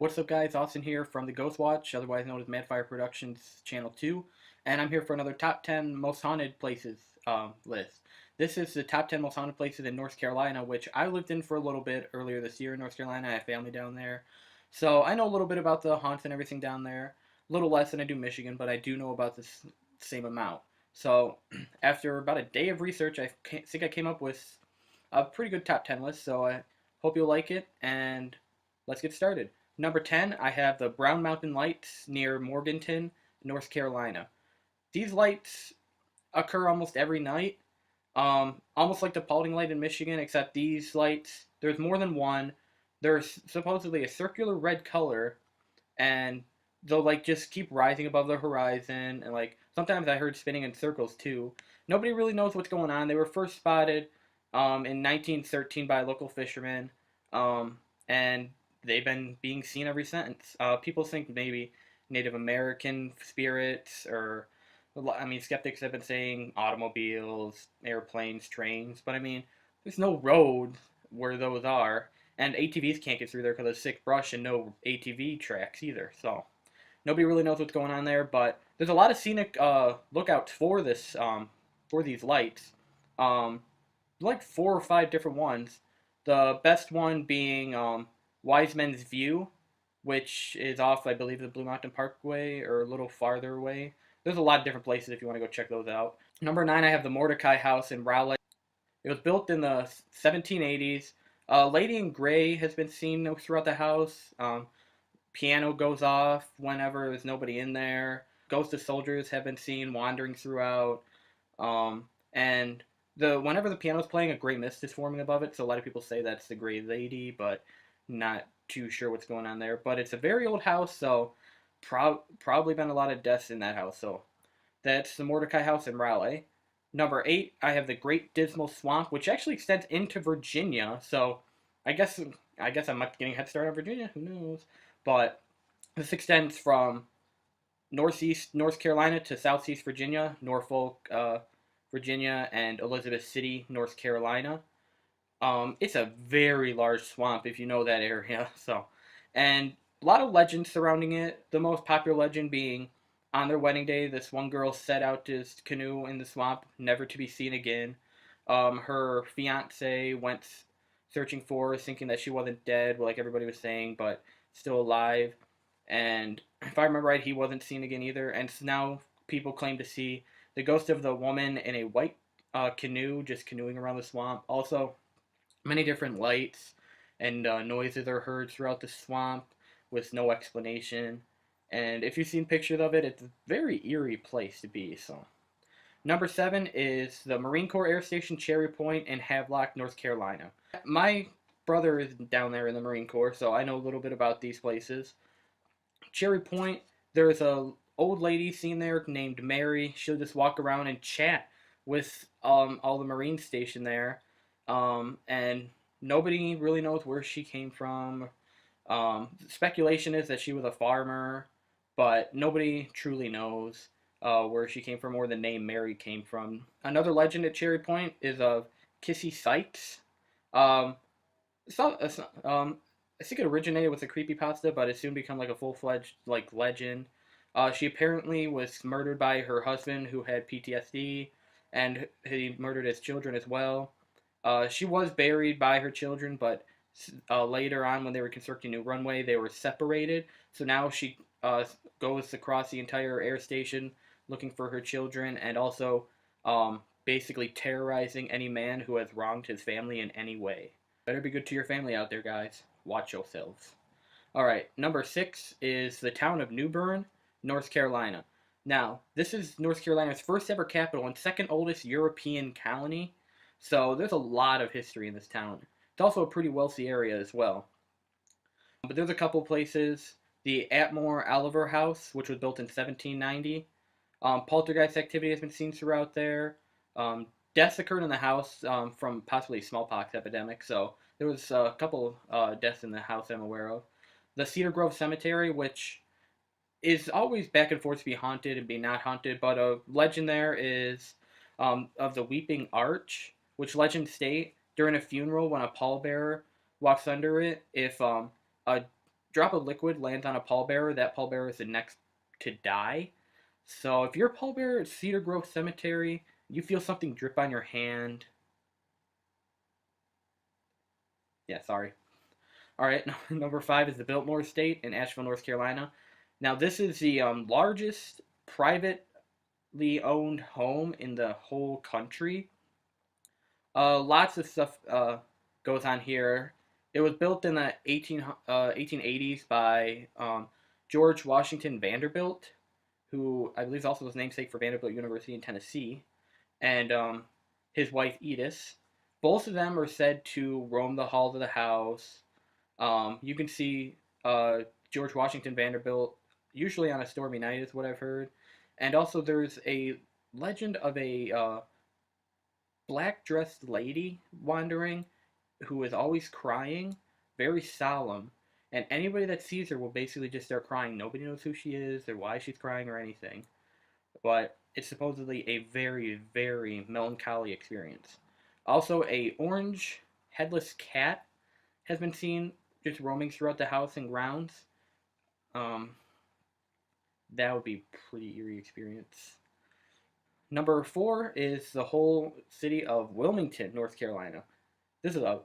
What's up guys, Austin here from the Ghost Watch, otherwise known as Madfire Productions Channel 2, and I'm here for another Top 10 Most Haunted Places list. This is the Top 10 Most Haunted Places in North Carolina, which I lived in for a little bit earlier this year in North Carolina. I have family down there, so I know a little bit about the haunts and everything down there. A little less than I do Michigan, but I do know about this same amount. So, after about a day of research, I think I came up with a pretty good top 10 list, so I hope you'll like it, and let's get started. Number 10, I have the Brown Mountain Lights near Morganton, North Carolina. These lights occur almost every night, almost like the Paulding Light in Michigan, except these lights, there's more than one. There's supposedly a circular red color, and they'll like just keep rising above the horizon, and like sometimes I heard spinning in circles too. Nobody really knows what's going on. They were first spotted in 1913 by a local fisherman, and they've been being seen ever since. People think maybe Native American spirits, or I mean, skeptics have been saying automobiles, airplanes, trains, but I mean, there's no road where those are, and ATVs can't get through there because of thick brush and no ATV tracks either. So nobody really knows what's going on there, but there's a lot of scenic lookouts for this for these lights. Like 4 or 5 different ones. The best one being Wise Men's View, which is off, I believe, the Blue Mountain Parkway or a little farther away. There's a lot of different places if you want to go check those out. Number 9, I have the Mordecai House in Raleigh. It was built in the 1780s. Lady in Gray has been seen throughout the house. Piano goes off whenever there's nobody in there. Ghosts of soldiers have been seen wandering throughout. And whenever the piano's playing, a gray mist is forming above it. So a lot of people say that's the Gray Lady, but not too sure what's going on there. But it's a very old house, so probably been a lot of deaths in that house. So that's the Mordecai House in Raleigh. Number 8, I have the Great Dismal Swamp, which actually extends into Virginia. So I guess I'm not getting a head start on Virginia. Who knows? But this extends from northeast North Carolina to southeast Virginia, Norfolk, Virginia, and Elizabeth City, North Carolina. It's a very large swamp if you know that area. So, and a lot of legends surrounding it. The most popular legend being, on their wedding day, this one girl set out to canoe in the swamp, never to be seen again. Her fiance went searching for her, thinking that she wasn't dead, like everybody was saying, but still alive. And if I remember right, he wasn't seen again either. And so now people claim to see the ghost of the woman in a white canoe, just canoeing around the swamp. Also, many different lights and noises are heard throughout the swamp with no explanation. And if you've seen pictures of it, it's a very eerie place to be. So, number 7 is the Marine Corps Air Station Cherry Point in Havelock, North Carolina. My brother is down there in the Marine Corps, so I know a little bit about these places. Cherry Point, there's a old lady seen there named Mary. She'll just walk around and chat with all the Marines stationed there, and nobody really knows where she came from. Speculation is that she was a farmer, but nobody truly knows where she came from or the name Mary came from. Another legend at Cherry Point is of Kissy Sykes. Um, I think it originated with a creepypasta, but it soon became like a full-fledged like legend. She apparently was murdered by her husband, who had PTSD, and he murdered his children as well. She was buried by her children, but later on, when they were constructing a new runway, they were separated. So now she goes across the entire air station looking for her children, and also basically terrorizing any man who has wronged his family in any way. Better be good to your family out there, guys. Watch yourselves. Alright, number 6 is the town of New Bern, North Carolina. Now, this is North Carolina's first ever capital and second oldest European colony, so there's a lot of history in this town. It's also a pretty wealthy area as well. But there's a couple places. The Atmore Oliver House, which was built in 1790. Poltergeist activity has been seen throughout there. Deaths occurred in the house from possibly smallpox epidemic, so there was a couple deaths in the house I'm aware of. The Cedar Grove Cemetery, which is always back and forth to be haunted and be not haunted, but a legend there is of the Weeping Arch, which legends state during a funeral when a pallbearer walks under it, if a drop of liquid lands on a pallbearer, that pallbearer is the next to die. So if you're a pallbearer at Cedar Grove Cemetery, you feel something drip on your hand. Yeah, sorry. All right, number 5 is the Biltmore Estate in Asheville, North Carolina. Now, this is the largest privately owned home in the whole country. Lots of stuff goes on here. It was built in the 1880s by George Washington Vanderbilt, who I believe also was namesake for Vanderbilt University in Tennessee, and his wife Edith. Both of them are said to roam the halls of the house. You can see George Washington Vanderbilt usually on a stormy night, is what I've heard. And also, there's a legend of a black dressed lady wandering who is always crying, very solemn. And anybody that sees her will basically just start crying. Nobody knows who she is or why she's crying or anything. But it's supposedly a very, very melancholy experience. Also, a orange headless cat has been seen just roaming throughout the house and grounds. Um, that would be a pretty eerie experience. Number 4 is the whole city of Wilmington, North Carolina.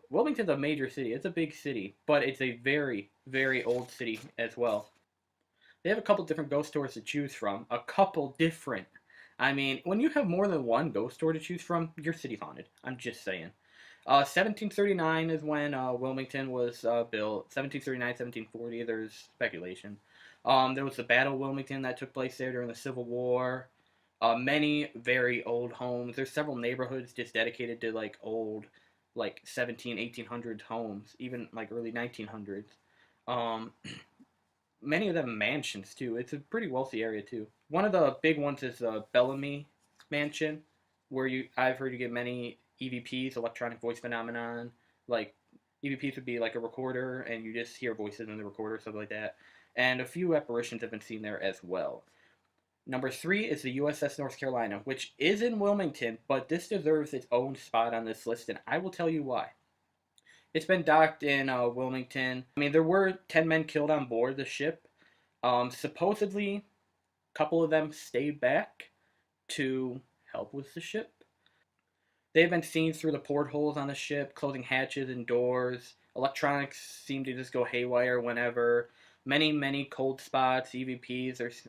Wilmington's a major city. It's a big city, but it's a very, very old city as well. They have a couple different ghost stories to choose from. A couple different. I mean, when you have more than one ghost story to choose from, your city's haunted. I'm just saying. 1739 is when Wilmington was built. 1739, 1740, there's speculation. There was the Battle of Wilmington that took place there during the Civil War. Many very old homes. There's several neighborhoods just dedicated to like old, like 1800s homes, even like early 1900s. Um, Many of them mansions too. It's a pretty wealthy area too. One of the big ones is Bellamy Mansion, where I've heard you get many EVPs, electronic voice phenomenon. Like EVPs would be like a recorder, and you just hear voices in the recorder, stuff like that. And a few apparitions have been seen there as well. Number 3 is the USS North Carolina, which is in Wilmington, but this deserves its own spot on this list, and I will tell you why. It's been docked in Wilmington. I mean, there were 10 men killed on board the ship. Supposedly, a couple of them stayed back to help with the ship. They've been seen through the portholes on the ship, closing hatches and doors. Electronics seem to just go haywire whenever. Many, many cold spots, EVPs,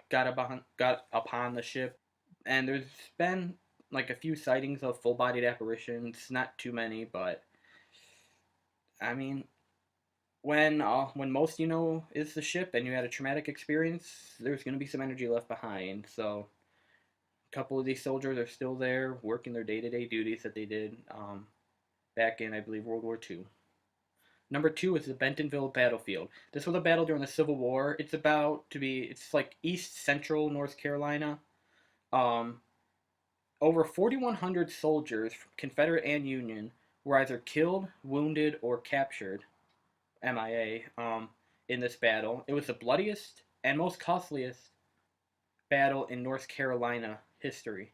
got upon the ship. And there's been like a few sightings of full-bodied apparitions. Not too many, but I mean, when most you know is the ship and you had a traumatic experience, there's going to be some energy left behind. So a couple of these soldiers are still there working their day-to-day duties that they did back in, I believe, World War II. Number 2 is the Bentonville battlefield. This was a battle during the Civil War. It's like east central North Carolina. Um, Over 4,100 soldiers, Confederate and Union, were either killed, wounded, or captured, MIA, in this battle. It was the bloodiest and most costliest battle in North Carolina history.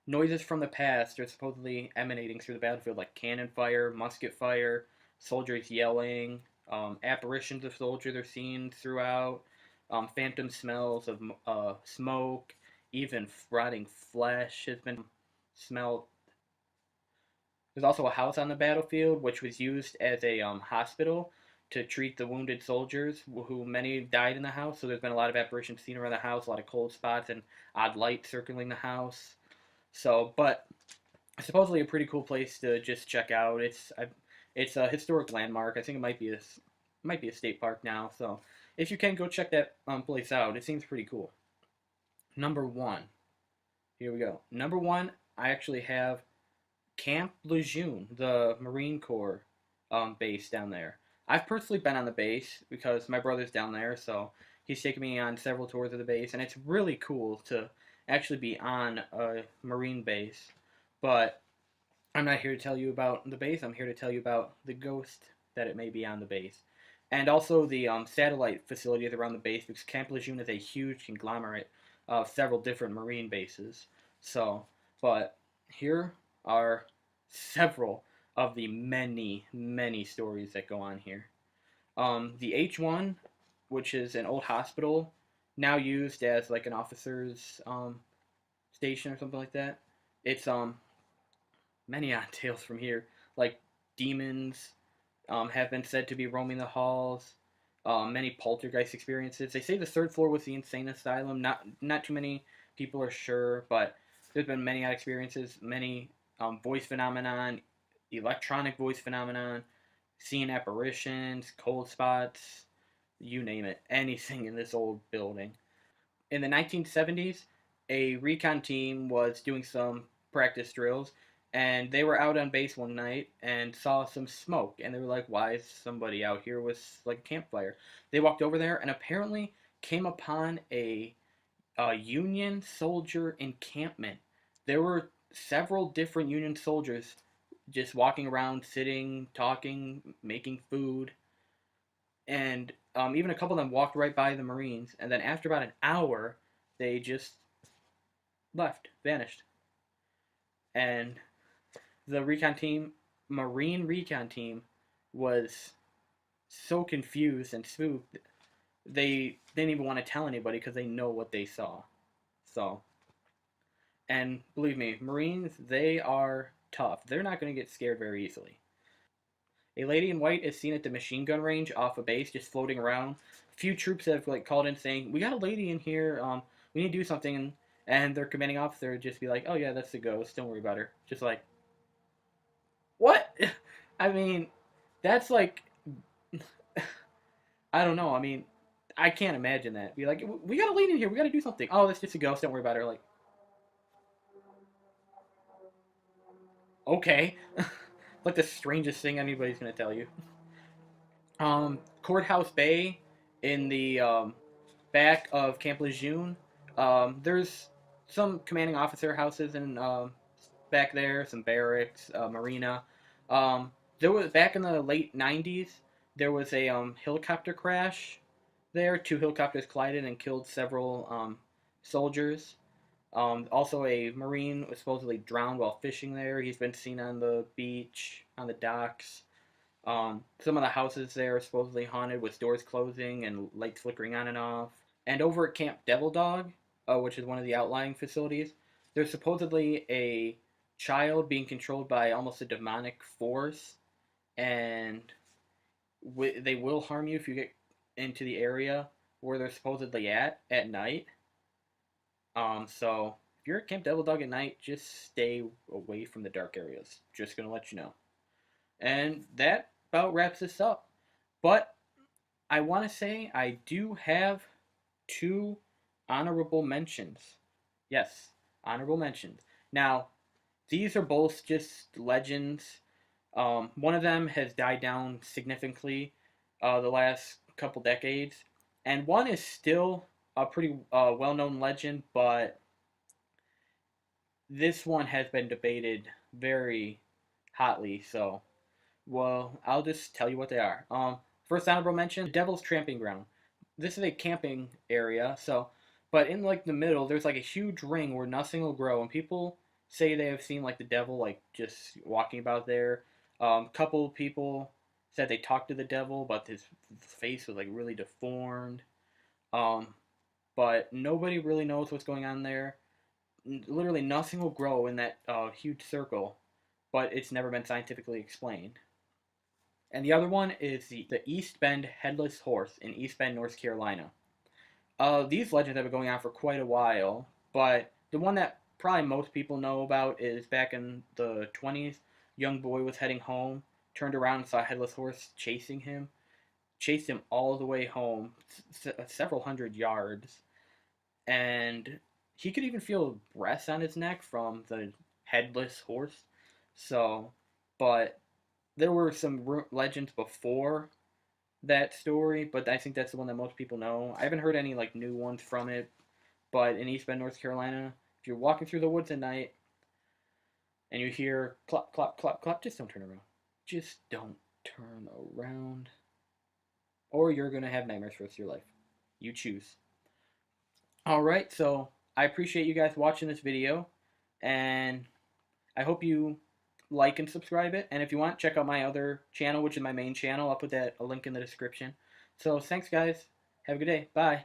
Noises from the past are supposedly emanating through the battlefield, like cannon fire, musket fire, soldiers yelling, apparitions of soldiers are seen throughout, phantom smells of smoke, even rotting flesh has been smelled. There's also a house on the battlefield, which was used as a hospital to treat the wounded soldiers, who many died in the house. So there's been a lot of apparitions seen around the house, a lot of cold spots and odd light circling the house. So, but supposedly a pretty cool place to just check out. It's a historic landmark. I think it might be a state park now. So if you can go check that place out, it seems pretty cool. Number 1. Here we go. Number 1, I actually have Camp Lejeune, the Marine Corps base down there. I've personally been on the base because my brother's down there, so he's taken me on several tours of the base, and it's really cool to actually be on a Marine base. But I'm not here to tell you about the base. I'm here to tell you about the ghost that it may be on the base. And also the satellite facilities around the base, because Camp Lejeune is a huge conglomerate of several different Marine bases. So, but here are several of the many, many stories that go on here. The H1, which is an old hospital, now used as like an officer's station or something like that. It's many odd tales from here, like demons have been said to be roaming the halls. Many poltergeist experiences. They say the third floor was the insane asylum. Not too many people are sure, but there's been many odd experiences. Many voice phenomenon, electronic voice phenomenon, seeing apparitions, cold spots, you name it. Anything in this old building. In the 1970s, a recon team was doing some practice drills, and they were out on base one night and saw some smoke, and they were like, "Why is somebody out here with like a campfire?" They walked over there and apparently came upon a Union soldier encampment. There were several different Union soldiers just walking around, sitting, talking, making food, and even a couple of them walked right by the Marines, and then after about an hour, they just left, vanished, and the recon team, Marine recon team, was so confused and spooked they didn't even want to tell anybody because they know what they saw. So, and believe me, Marines, they are tough. They're not going to get scared very easily. A lady in white is seen at the machine gun range off a base, just floating around. A few troops have like called in saying, "We got a lady in here. We need to do something." And their commanding officer would just be like, "Oh yeah, that's the ghost. Don't worry about her." Just like, what? I mean, that's like, I don't know. I mean, I can't imagine that. Be like, "We got a lady in here. We got to do something." Oh, that's just a ghost. Don't worry about her. Like, okay, like the strangest thing anybody's gonna tell you. Courthouse Bay in the back of Camp Lejeune. There's some commanding officer houses in back there, some barracks, marina. There was back in the late '90s. There was a helicopter crash there. Two helicopters collided and killed several soldiers. Also, a Marine was supposedly drowned while fishing there. He's been seen on the beach, on the docks. Some of the houses there are supposedly haunted with doors closing and lights flickering on and off. And over at Camp Devil Dog, which is one of the outlying facilities, there's supposedly a child being controlled by almost a demonic force, and they will harm you if you get into the area where they're supposedly at night. So if you're at Camp Devil Dog at night, just stay away from the dark areas. Just gonna let you know. And that about wraps this up. But I want to say I do have two honorable mentions. Yes, honorable mentions. Now, these are both just legends. One of them has died down significantly the last couple decades, and one is still a pretty well-known legend, but this one has been debated very hotly. So, well, I'll just tell you what they are. First honorable mention: Devil's Tramping Ground. This is a camping area, so, but in like the middle, there's like a huge ring where nothing will grow, and people say they have seen like the devil like just walking about there. Couple of people said they talked to the devil, but his face was like really deformed. Um, but nobody really knows what's going on there. Literally nothing will grow in that huge circle, but it's never been scientifically explained. And the other one is the East Bend Headless Horse in East Bend, North Carolina. These legends have been going on for quite a while, but the one that probably most people know about is back in the 20s. Young boy was heading home, turned around and saw a headless horse chasing him, chased him all the way home, several hundred yards, and he could even feel breath on his neck from the headless horse. So, but there were some legends before that story, but I think that's the one that most people know. I haven't heard any like new ones from it, but in East Bend, North Carolina, if you're walking through the woods at night and you hear clop, clop, clop, clop, just don't turn around. Just don't turn around, or you're gonna have nightmares for the rest of your life. You choose. All right, so I appreciate you guys watching this video, and I hope you like and subscribe it. And if you want, check out my other channel, which is my main channel. I'll put a link in the description. So thanks, guys. Have a good day. Bye.